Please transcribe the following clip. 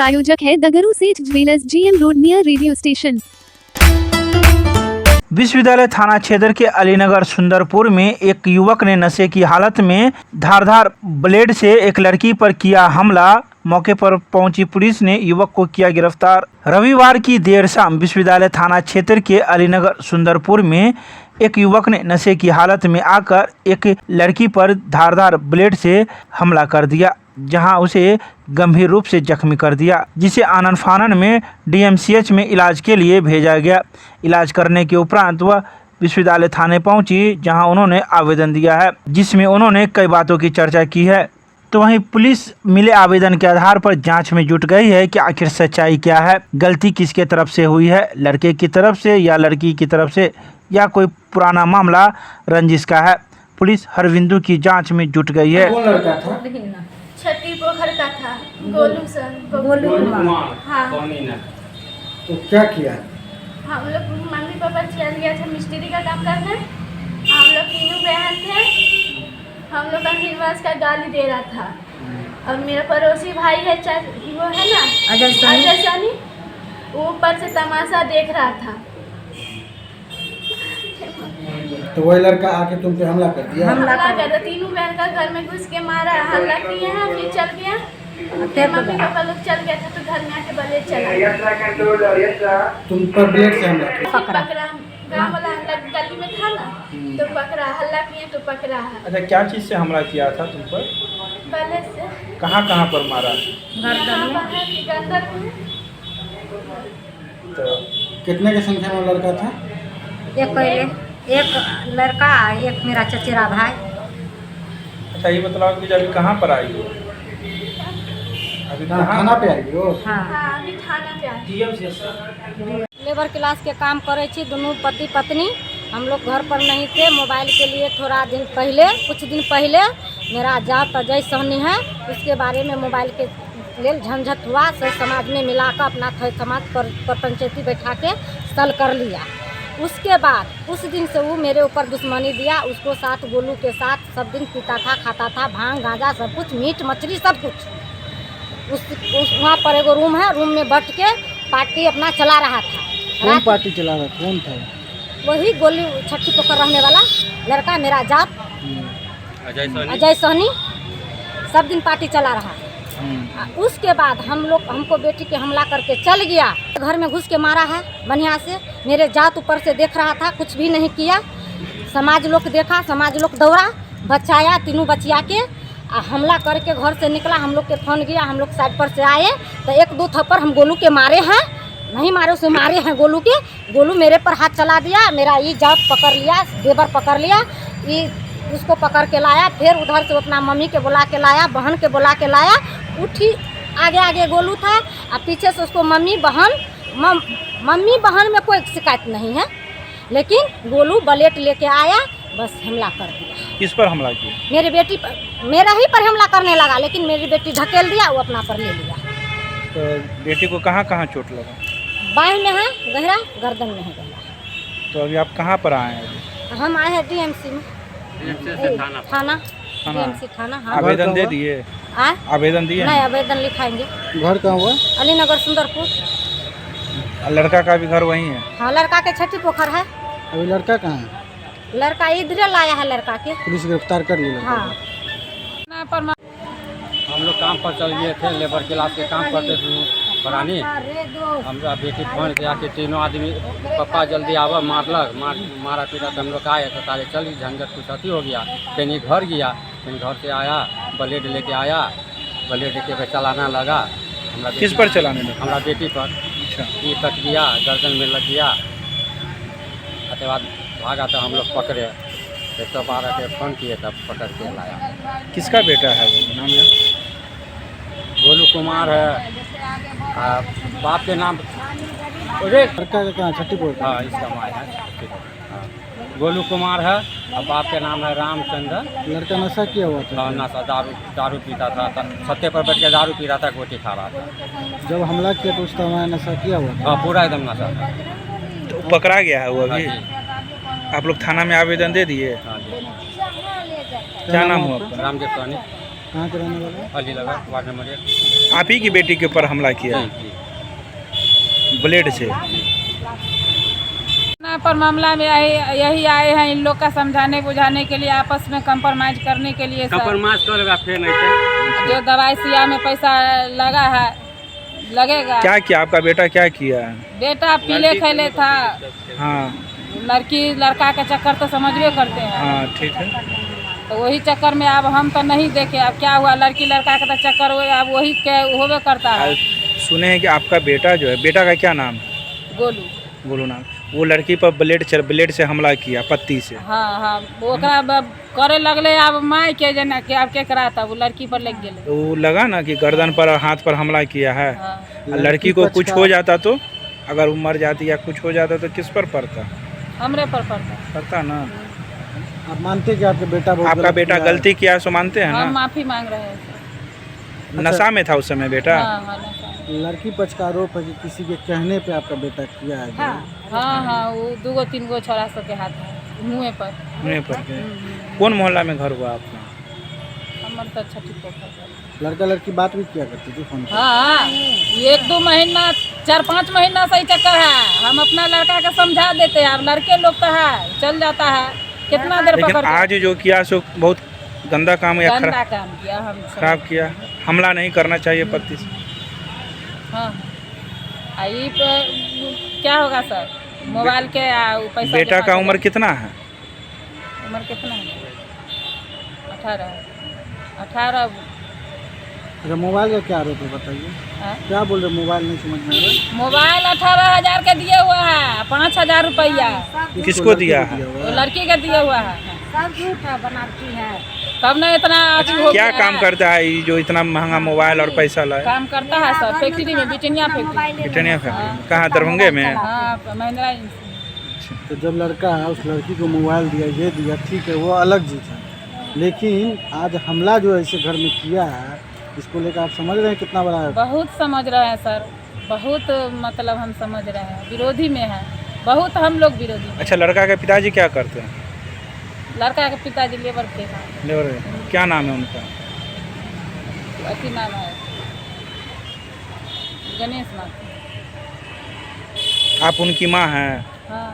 प्रायोजक है दगरू सेठ jewellers, GM road near radio station. विश्वविद्यालय थाना क्षेत्र के अलीनगर सुंदरपुर में एक युवक ने नशे की हालत में धारदार ब्लेड से एक लड़की पर किया हमला। मौके पर पहुंची पुलिस ने युवक को किया गिरफ्तार। रविवार की देर शाम विश्वविद्यालय थाना क्षेत्र के अलीनगर सुंदरपुर में एक युवक ने नशे की हालत में आकर एक लड़की पर धारदार ब्लेड से हमला कर दिया, जहां उसे गंभीर रूप से जख्मी कर दिया, जिसे आनन फानन में DMCH में इलाज के लिए भेजा गया। इलाज करने के उपरांत वह विश्वविद्यालय थाने पहुंची, जहां उन्होंने आवेदन दिया है, जिसमें उन्होंने कई बातों की चर्चा की है। तो वहीं पुलिस मिले आवेदन के आधार पर जांच में जुट गई है कि आखिर सच्चाई क्या है, गलती किसके तरफ से हुई है, लड़के की तरफ से या लड़की की तरफ से, या कोई पुराना मामला रंजिश का है। पुलिस हर बिंदु की जांच में जुट गई है। कौन लड़का था? छठी पोखर का था। गोलू सर, गोलू कुमार। हाँ। तो क्या किया? हम लोग मम्मी पापा चल गया था मिस्त्री का काम करने। हम लोग तीनों बहन थे। हम लोग का निर्वास का गाली दे रहा था। और मेरा पड़ोसी भाई है, वो है ना अजय सानी, वो ऊपर से तमाशा देख रहा था। तो वही लड़का आके तुम पे हमला कर दिया? हमला कर दिया। तीनों बहन का घर में घुस के मारा, हल्ला किए हैं, फिर चल गया। फिर मम्मी पापा लोग चल गया था, तो घर में आके बले चला गया। तुम पर ब्लेड से हमला किया? पकड़ा गाँव वाला गली में था ना, तो पकड़ा, हल्ला किए तो पकड़ा है। अच्छा, क्या चीज से हमला किया था तुम पर? बले से। कहाँ पर मारा? गंदर में। तो कितने की संख्या में लड़का था? एक लड़का, एक मेरा चचेरा भाई। अच्छा, ये बताओ कि जब कहाँ पर आई हो? अभी थाना पे आई हो? हाँ, अभी थाना पे आई। लेबर क्लास के काम करे छी, दोनों पति पत्नी। हम लोग घर पर नहीं थे। मोबाइल के लिए कुछ दिन पहले मेरा जात अजय सहनी है, उसके बारे में मोबाइल के लिए झंझट हुआ। सही समाज में मिलाकर अपना समाज पर पंचायती बैठा के सल कर लिया। उसके बाद उस दिन से वो मेरे ऊपर दुश्मनी दिया। उसको साथ गोलू के साथ सब दिन पीता था, खाता था, भांग गांजा सब कुछ, मीट मछली सब कुछ। वहाँ पर एगो रूम है, रूम में बैठ के पार्टी अपना चला रहा था। कौन पार्टी चला रहा? कौन था? वही गोलू छठी पोखर रहने वाला लड़का, मेरा जात अजय सहनी, सब दिन पार्टी चला रहा है। उसके बाद हमको बेटी के हमला करके चल गया। घर में घुस के मारा है बढ़िया से। मेरे जात ऊपर से देख रहा था, कुछ भी नहीं किया। समाज लोग देखा, समाज लोग दौड़ा, बचाया, तीनों बचिया के हमला करके घर से निकला। हम लोग के फोन गया, हम लोग साइड पर से आए तो एक दो थप्पड़ हम गोलू के मारे हैं, नहीं मारे उसे मारे हैं गोलू के। गोलू मेरे पर हाथ चला दिया, मेरा ये जात पकड़ लिया, देवर पकड़ लिया, ये उसको पकड़ के लाया। फिर उधर से अपना मम्मी के बुला के लाया, बहन के बुला के लाया। उठी आगे गोलू था और पीछे से उसको मम्मी बहन में कोई शिकायत नहीं है, लेकिन गोलू ब्लेड लेके आया, बस हमला कर दिया। किस पर हमला किया? मेरी बेटी पर, मेरा ही पर हमला करने लगा, लेकिन मेरी बेटी ढकेल दिया, वो अपना पर ले लिया। तो बेटी को कहाँ चोट लगा? बाएं में है गहरा, गर्दन में है गहरा। तो अभी आप कहाँ पर आए हैं? हम आए हैं DMC में, थाना DMC थाना। हाँ, आवेदन दे दिए? आवेदन दिए? नहीं, आवेदन लिखाएंगे। घर कहाँ हुआ? अलीनगर सुंदरपुर। लड़का का भी घर वहीं है? हाँ, लड़का के छठी पोखर है। अभी लड़का कहाँ है? लड़का इधर लाया है लड़का के। पुलिस गिरफ्तार कर लिया? हाँ। हम लोग काम पर चल गए थे, लेबर क्लास के काम करते थे पुरानी। हमारा बेटी फोन किया कि तीनों आदमी पापा जल्दी आवा, मारा पीटा। तो हम लोग आए तो सारे चल गए, झंझट कुछ अति हो गया। कहीं घर गया, कहीं घर से आया, ब्लेड लेके आया, ब्लेड लेके चलाना लगा। किस पर चलाने लगा? हमारा बेटी पर। अच्छा। ये कट गया, गर्दन में लग गया। उसके बाद भागा तो हम लोग पकड़े, 112 के फोन किए, तब पकड़ के लाया। किसका बेटा है वो, नाम है? गोलू कुमार है, बाप के नाम लड़का का कहाँ? छठी पोखर? हाँ, इसका माँ है। हाँ, गोलू कुमार है और बाप के नाम है रामचंद्र। लड़का नशा किया हुआ था? हाँ, नशा दारू पीता था, छत्ते पर बैठ के दारू पी रहा था, गोटी खा रहा था। जब हमला किया तो उस समय नशा किया हुआ था? हाँ, पूरा एकदम नशा था। तो पकड़ा गया है वो अभी? आप लोग थाना में आवेदन दे दिए? हाँ जी। क्या नाम हुआ आपका? रामदेव सहनी। कहाँ के रहने वाले हैं? Alinagar ward number 1। आप ही की बेटी के ऊपर हमला किया है ब्लेड से? ना पर मामला में यही आए हैं इन लोग का समझाने बुझाने के लिए, आपस में कंप्रोमाइज करने के लिए सर। कंप्रोमाइज करेगा फिर नहीं जो दवाई सिया में पैसा लगा है लगेगा। क्या किया आपका बेटा, क्या किया? बेटा पीले खेले था। हाँ लड़की लड़का के चक्कर तो समझवे करते हैं। हाँ ठीक है। तो वही चक्कर में अब हम तो नहीं देखे, अब क्या हुआ लड़की लड़का का तो चक्कर हुए, अब वही के होवे करता है। सुने हैं कि आपका बेटा जो है, बेटा का क्या नाम? गोलू। गोलू नाम। वो लड़की पर ब्लेड से हमला किया, पत्ती से। हाँ हाँ ओकरा करे लगले, अब माई के जना के अब केकरा था वो लड़की पर लग गेले। तो वो लगा ना कि गर्दन पर और हाथ पर हमला किया है। हाँ। और लड़की को कुछ हो जाता तो, अगर वो मर जाती या कुछ हो जाता तो किस पर पड़ता? हमरे पर पड़ता ना। आप मानते हैं कि आपका बेटा बहुत आपका गलत बेटा किया है? गलती किया सो मानते हैं हम ना? माफी मांग रहे हैं सर। नशा में था उस समय बेटा? हाँ हाँ नशा। लड़की पक्ष का आरोप है कि किसी के कहने पे आपका बेटा किया है। हाँ हाँ वो 2-3 गो छोरा सब के हाथ है मुँह पर। मुँह पर। कौन मोहल्ला में घर हुआ आपका? हमर तो छठी पोखर। लड़का लड़की बात भी किया करती थी फोन पर? हाँ 1-2 महीना 4-5 महीना से ही चक्कर है। हम अपना लड़का के समझा देते हैं, अब लड़के लोग तो है चल जाता है कितना देर लेकिन पकड़ के। आज जो किया सो बहुत गंदा काम या गंदा काम किया हम सब। खराब किया। हमला नहीं करना चाहिए पत्ती से। हाँ आई क्या होगा सर, मोबाइल के पैसा। बेटा का उम्र कितना है? उम्र कितना है? 18। अच्छा मोबाइल का क्या आरोप है बताइए? हाँ? क्या बोल रहे, मोबाइल नहीं समझ में आ रहा? मोबाइल 18,000 के दिए हुआ है, 5,000 रुपया किसको दिया है? वो लड़की के दिए हुआ है। सब झूठ है बनाती है, तब ना इतना अथी हो क्या गया काम है। करता है ये जो इतना महंगा मोबाइल और पैसा लाए? काम करता है सर फैक्ट्री में, बिटनिया फैक्ट्री। बिटनिया फैक्ट्री कहाँ, दरभंगे में? हाँ महिंद्रा। तो जब लड़का है उस लड़की को मोबाइल दिया, ये दिया, ठीक है वो अलग चीज़ है, लेकिन आज हमला जो ऐसे घर में किया है इसको लेकर आप समझ रहे हैं कितना बड़ा है? बहुत समझ रहे हैं सर, बहुत मतलब हम समझ रहे हैं, विरोधी में है बहुत, हम लोग विरोधी में। अच्छा लड़का के पिताजी क्या करते हैं? लड़का के पिताजी लेबर के हैं। लेबर। क्या नाम है उनका? अथी नाम है गणेश नाथ। आप उनकी माँ हैं? हाँ